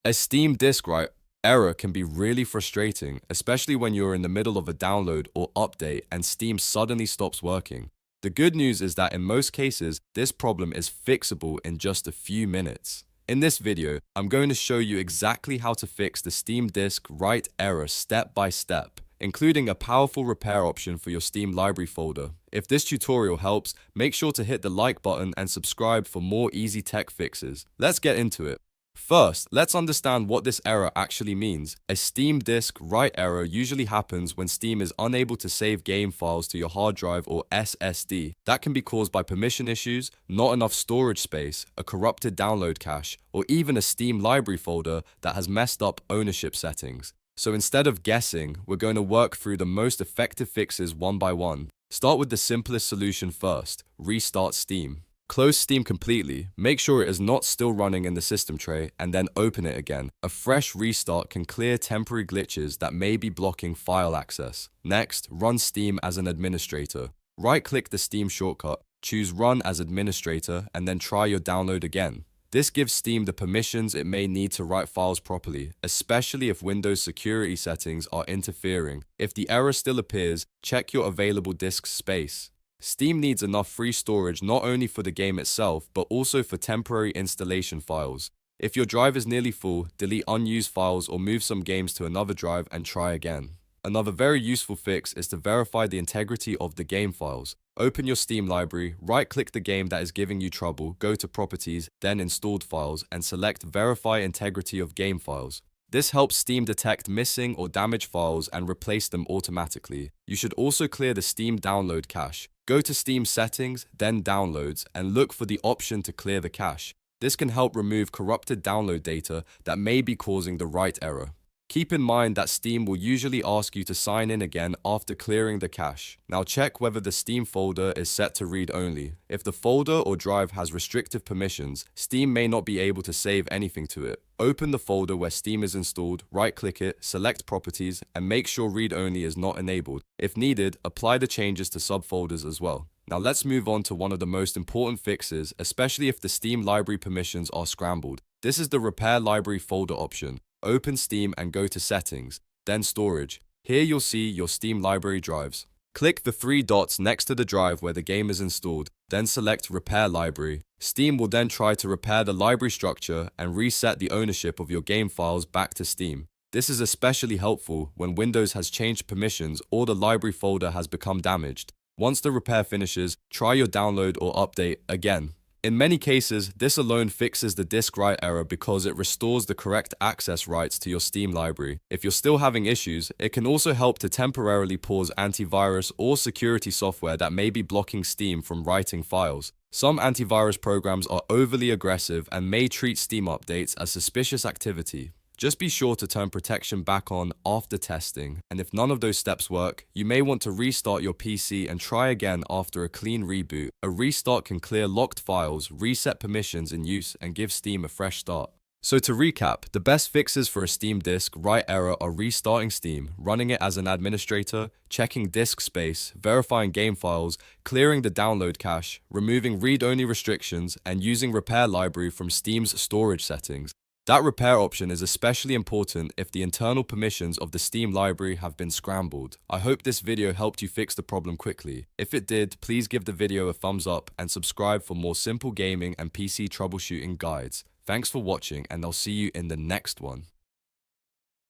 A Steam disk write error can be really frustrating, especially when you're in the middle of a download or update and Steam suddenly stops working. The good news is that in most cases, this problem is fixable in just a few minutes. In this video, I'm going to show you exactly how to fix the Steam disk write error step by step, including a powerful repair option for your Steam library folder. If this tutorial helps, make sure to hit the like button and subscribe for more easy tech fixes. Let's get into it. First, let's understand what this error actually means. A Steam disk write error usually happens when Steam is unable to save game files to your hard drive or SSD. That can be caused by permission issues, not enough storage space, a corrupted download cache, or even a Steam library folder that has messed up ownership settings. So instead of guessing, we're going to work through the most effective fixes one by one. Start with the simplest solution first: restart Steam. Close Steam completely, make sure it is not still running in the system tray, and then open it again. A fresh restart can clear temporary glitches that may be blocking file access. Next, run Steam as an administrator. Right-click the Steam shortcut, choose Run as Administrator, and then try your download again. This gives Steam the permissions it may need to write files properly, especially if Windows security settings are interfering. If the error still appears, check your available disk space. Steam needs enough free storage not only for the game itself, but also for temporary installation files. If your drive is nearly full, delete unused files or move some games to another drive and try again. Another very useful fix is to verify the integrity of the game files. Open your Steam library, right-click the game that is giving you trouble, go to Properties, then Installed Files, and select Verify Integrity of Game Files. This helps Steam detect missing or damaged files and replace them automatically. You should also clear the Steam download cache. Go to Steam Settings, then Downloads, and look for the option to clear the cache. This can help remove corrupted download data that may be causing the write error. Keep in mind that Steam will usually ask you to sign in again after clearing the cache. Now check whether the Steam folder is set to read only. If the folder or drive has restrictive permissions, Steam may not be able to save anything to it. Open the folder where Steam is installed, right-click it, select Properties, and make sure Read Only is not enabled. If needed, apply the changes to subfolders as well. Now let's move on to one of the most important fixes, especially if the Steam library permissions are scrambled. This is the Repair Library folder option. Open Steam and go to Settings, then Storage. Here you'll see your Steam library drives. Click the three dots next to the drive where the game is installed, then select Repair Library. Steam will then try to repair the library structure and reset the ownership of your game files back to Steam. This is especially helpful when Windows has changed permissions or the library folder has become damaged. Once the repair finishes, try your download or update again. In many cases, this alone fixes the disk write error because it restores the correct access rights to your Steam library. If you're still having issues, it can also help to temporarily pause antivirus or security software that may be blocking Steam from writing files. Some antivirus programs are overly aggressive and may treat Steam updates as suspicious activity. Just be sure to turn protection back on after testing, and if none of those steps work, you may want to restart your PC and try again after a clean reboot. A restart can clear locked files, reset permissions in use, and give Steam a fresh start. So to recap, the best fixes for a Steam disk write error are restarting Steam, running it as an administrator, checking disk space, verifying game files, clearing the download cache, removing read-only restrictions, and using Repair Library from Steam's storage settings. That repair option is especially important if the internal permissions of the Steam library have been scrambled. I hope this video helped you fix the problem quickly. If it did, please give the video a thumbs up and subscribe for more simple gaming and PC troubleshooting guides. Thanks for watching, and I'll see you in the next one.